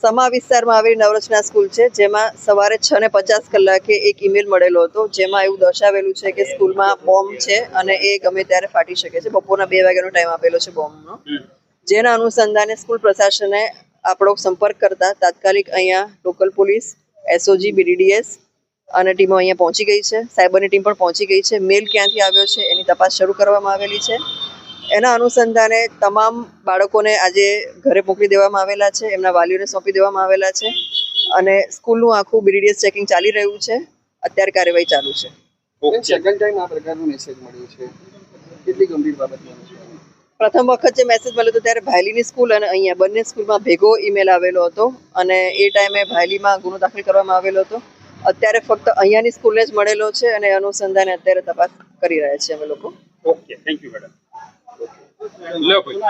સમા વિસ્તારમાં આવેલી નવરચના સ્કૂલ છે, જેમાં સવારે 6:50 કલાકે એક ઈમેલ મળેલો હતો, જેમાં એવું દર્શાવેલું છે કે સ્કૂલમાં બોમ્બ છે અને એ ગમે ત્યારે ફાટી શકે છે. બપોરના 2 વાગ્યાનો ટાઈમ આપેલો છે બોમ્બનો. જેના અનુસંધાને સ્કૂલ પ્રશાસને આપણો સંપર્ક કરતા તાત્કાલિક અહીંયા લોકલ પોલીસ, એસઓજી, BDDS અને ટીમો અહીંયા પહોંચી ગઈ છે. સાયબરની ટીમ પણ પહોંચી ગઈ છે. મેલ ક્યાંથી આવ્યો છે એની તપાસ શરૂ કરવામાં આવેલી છે. એના અનુસંધાને તમામ બાળકોને આજે ઘરે મોકલી દેવામાં આવેલા છે, એમના વાલીઓને સોંપી દેવામાં આવેલા છે અને સ્કૂલનું આખું BDDS ચેકિંગ ચાલી રહ્યું છે. અત્યારે કાર્યવાહી ચાલુ છે. સેકન્ડ ટાઈમ આ પ્રકારનો મેસેજ મળ્યો છે, કેટલી ગંભીર બાબત છે? પ્રથમ વખત જે મેસેજ મળ્યો હતો ત્યારે ભાયલીની સ્કૂલ અને અહીંયા બંને સ્કૂલમાં ભેગો ઈમેલ આવેલો હતો અને એ ટાઈમે ભાયલીમાં ગુનો દાખલ કરવામાં આવેલો હતો. અત્યારે ફક્ત અહીંયાની સ્કૂલને જ મળેલો છે અને અનુસંધાને અત્યારે તપાસ કરી રહ્યા છીએ અમે લોકો. Okay, thank you madam. લો ભાઈ.